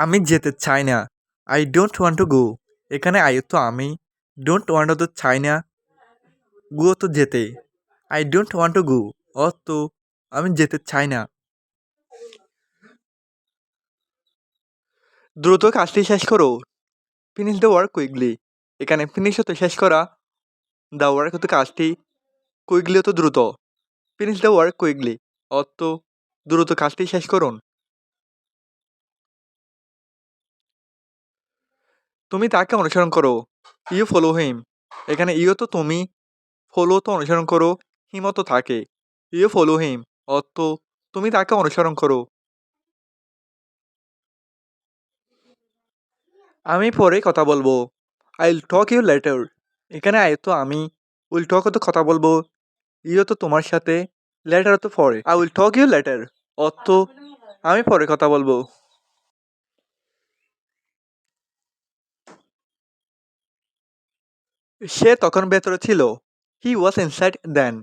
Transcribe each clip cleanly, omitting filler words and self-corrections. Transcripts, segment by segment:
আমি যেতে চাই না। I don't want to go. এখানে আই তো আমি, ডোন্ট ওয়ান্ট তো চাই না, গো তো যেতে। I don't want to go অর্থ আমি যেতে চাই না। দ্রুত কাজটি শেষ করো। Finish the work quickly. এখানে ফিনিশ হতে শেষ করা, দ্য ওয়ার্ক হতে কাজটি, কুইকলি হতো দ্রুত। ফিনিশ দ্য ওয়ার্ক কুইকলি অর্থ দ্রুত কাজটি শেষ করুন। তুমি তাকে অনুসরণ করো। You follow him. এখানে ইউ তো তুমি, ফলো তো অনুসরণ করো, হিম তো থাকে। ইউ ফলো হিম অর্থ তুমি তাকে অনুসরণ করো। আমি পরে কথা বলবো। I will talk you later. এখানে আই তো আমি, উইল টক তো কথা বলবো, ইউ তো তোমার সাথে, লেটার তো পরে। I will talk you later অর্থ আমি পরে কথা বলবো। সে তখন ভেতরে ছিল। He was inside then.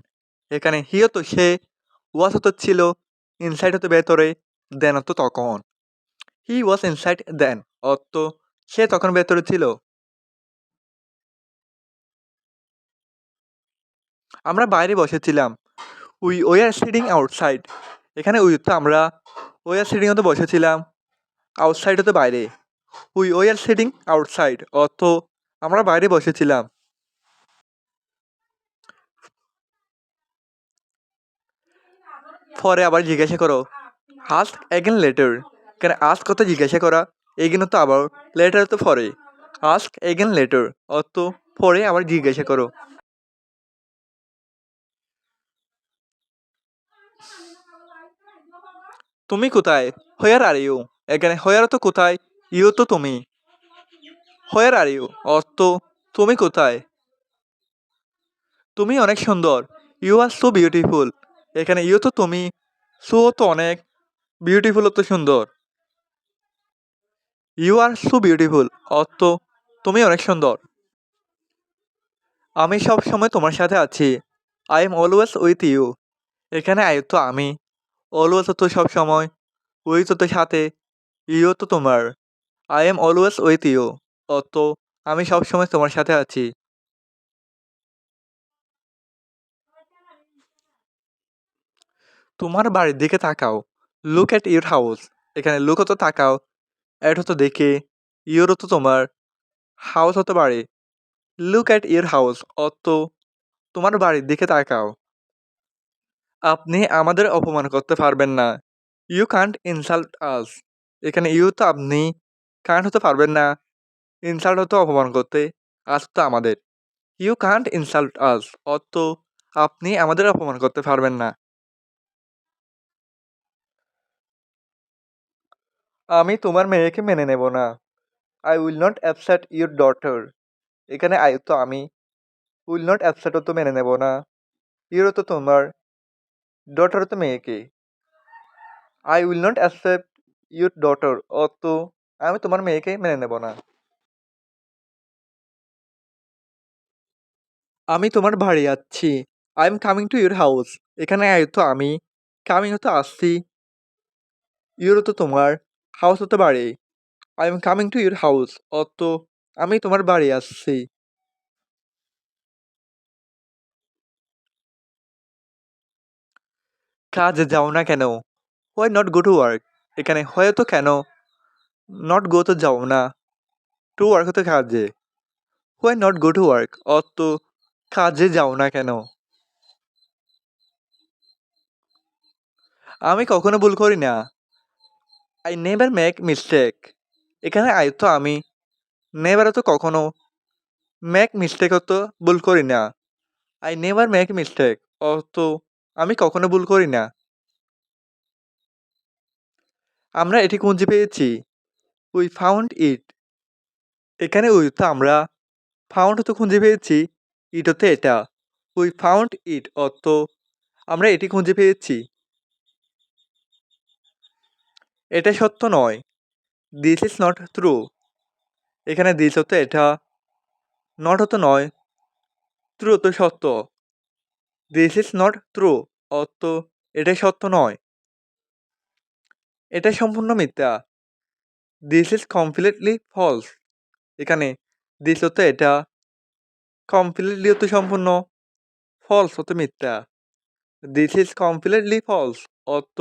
এখানে হি তো সে, ওয়াজ তো ছিল, ইনসাইড হতো ভেতরে, দেন তো তখন। হি ওয়াজ ইনসাইড দেন অর্থ সে তখন ভেতরে ছিল। আমরা বাইরে বসেছিলাম। We were sitting outside. এখানে উই তো আমরা, ওয়ার সিটিং তো বসেছিলাম, আউটসাইড হতো বাইরে। উই ওয়ার সিটিং আউটসাইড অর্থ আমরা বাইরে বসেছিলাম। পরে আবার জিজ্ঞাসা করো। Ask again letter. এখানে আস্ক কত জিজ্ঞাসা করা, এগেন তো আবার, লেটার তো পরে। আস্ক এগেন লেটার অর্থ পরে আবার জিজ্ঞাসা করো। তুমি কোথায়? হোয়ার আর ইউ। এখানে হোয়ার তো কোথায়, ইউ তো তুমি। হোয়ার আর ইউ অর্থ তুমি কোথায়। তুমি অনেক সুন্দর। You are so beautiful. এখানে ইউ তো তুমি, সো তো অনেক, বিউটিফুল তো সুন্দর। ইউ আর সো বিউটিফুল অর্থ তুমি অনেক সুন্দর। আমি সব সময় তোমার সাথে আছি। I am always with you. এখানে আই তো আমি, অলওয়েজ তো সব সময়, উইথ তো সাথে, ইউ তো তোমার। I am always with you অর্থ আমি সব সময় তোমার সাথে আছি। তোমার বাড়ির দিকে তাকাও। Look at your house. এখানে লুক তো তাকাও, এট হতো দেখে, ইউর তো তোমার, হাউস হতে বাড়ি। লুক এট ইউর হাউস অর্থ তোমার বাড়ির দিকে তাকাও। আপনি আমাদের অপমান করতে পারবেন না। ইউ কান্ট ইনসাল্ট আস। এখানে ইউ তো আপনি, কান্ট হতে পারবেন না, ইনসাল্ট হতো অপমান করতে, আস তো আমাদের। ইউ কান্ট ইনসাল্ট আস অর্থ আপনি আমাদের অপমান করতে পারবেন না। আমি তোমার মেয়েকে মেনে নেব না। I will not upset your daughter. এখানে আই তো আমি, উইল নট অ্যাপসেটও তো মেনে নেব না, ইউরও তো তোমার, ডটারও তো মেয়েকে। I will not accept your daughter অর্থ আমি তোমার মেয়েকে মেনে নেব না। আমি তোমার বাড়ি যাচ্ছি। I am coming to your house. এখানে আই তো আমি, কামিং হতো আসছি, ইউরও তো তোমার, হাউস হতো বাড়ি। I am coming to your house অর্থ আমি তোমার বাড়ি আসছি। কাজে যাও না কেন? Why not go to work. এখানে হয়তো কেন, নট গো তো যাও না, টু ওয়ার্ক হতো কাজে। Why not go to work অর্থ কাজে যাও না কেন। আমি কখনো ভুল করি না। I never make mistake. এখানে আই তো আমি, নেভার তো কখনো, মেক মিস্টেক তো ভুল করি না। আই নেভার মেক মিস্টেক অর্থ আমি কখনো ভুল করি না। আমরা এটি খুঁজে পেয়েছি। We found it. এখানে উই তো আমরা, ফাউন্ড তো খুঁজে পেয়েছি, ইট হতে এটা। উই ফাউন্ড ইট অর্থ আমরা এটি খুঁজে পেয়েছি। এটা সত্য নয়। This is not true. এখানে দিস হতো এটা, নট হতো নয়, ট্রু তো সত্য। দিস ইজ নট ট্রু অর্থ এটা সত্য নয়। এটা সম্পূর্ণ মিথ্যা। This is completely false. এখানে দিস হতো এটা, কমপ্লিটলি হতো সম্পূর্ণ, ফলস হতো মিথ্যা। দিস ইজ কমপ্লিটলি ফলস অর্থ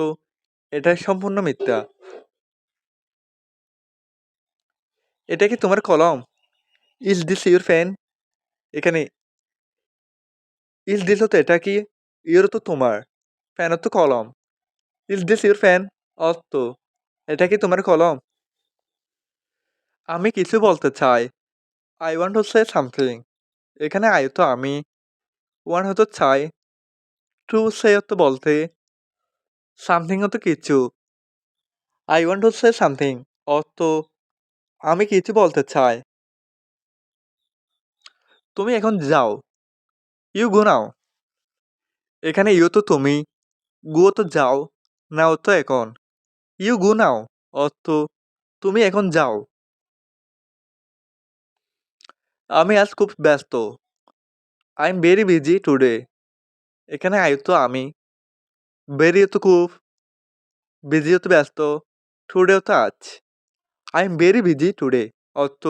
এটা সম্পূর্ণ মিথ্যা। এটা কি তোমার কলম? Is this your fan? এখানে ইজ দিস হতো এটা কি, ইউর তো তোমার, ফ্যান হতো কলম। ইজ দিস ইউর ফ্যান অর্থ এটা কি তোমার কলম? আমি কিছু বলতে চাই। I want to say something. এখানে আই তো আমি, ওয়ান হতো চাই, টু সে হতো বলতে, সামথিং হতো কিছু। I want to say something অর্থ আমি কিছু বলতে চাই। তুমি এখন যাও। ইউ গো নাও। এখানে ইউ তো তুমি, গো তো যাও, নাও তো এখন। ইউ গো নাও অর্থ তুমি এখন যাও। আমি আজ খুব ব্যস্ত। I am very busy today. এখানে আই তো আমি, ভেরি তো খুব, বিজি তো ব্যস্ত, টুডে তো আজ। I am very busy today অর্থ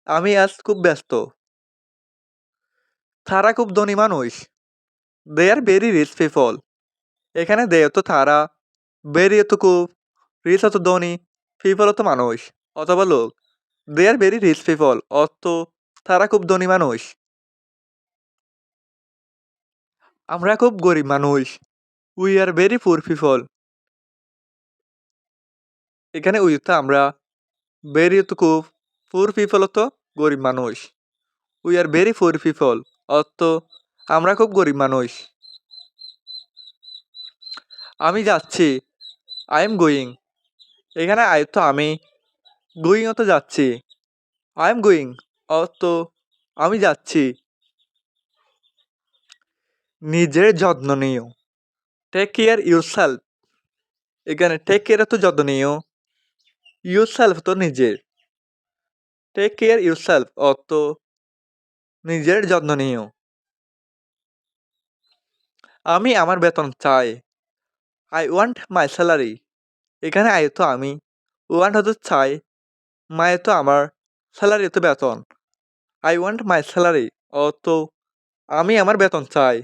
আমি আজ খুব ব্যস্ত। তারা খুব ধনী মানুষ। দে আর ভেরি রিচ পিপল। এখানে দে তো তারা, ভেরি তো খুব, রিচ তো ধনী, পিপল তো মানুষ অথবা লোক। দে আর ভেরি রিচ পিপল অর্থ তারা খুব ধনী মানুষ। আমরা খুব গরিব মানুষ। উই আর ভেরি পুর পিপল। এখানে উই তো আমরা, ভেরি তো খুব, পুর পিপল তো গরিব মানুষ। উই আর ভেরি পুর পিপল অর্থ আমরা খুব গরিব মানুষ। আমি যাচ্ছি। I am going. এখানে আই তো আমি, গোয়িং তো যাচ্ছি। আই এম গোয়িং অর্থ আমি যাচ্ছি। নিজের যত্ন নিও। Take care yourself. এখানে টেক কেয়ার তো যত্ন নিও, ইউর সেলফ তো নিজের। টেক কেয়ার ইউর সেলফ অর্থ নিজের যত্ন নিও। আমি আমার বেতন চাই। I want my salary. এখানে আই তো আমি, ওয়ান্ট হতো চাই, মাই তো আমার, স্যালারি তো বেতন। আই ওয়ান্ট মাই স্যালারি অর্থ আমি আমার বেতন চাই।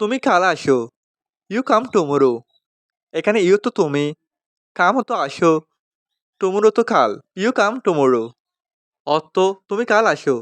তুমি কাল আসো। You come tomorrow. এখানে ইউ তো তুমি, কাম তো আসো, টুমোরো তো কাল। ইউ কাম টুমোরো অর্থ তুমি কাল আসো।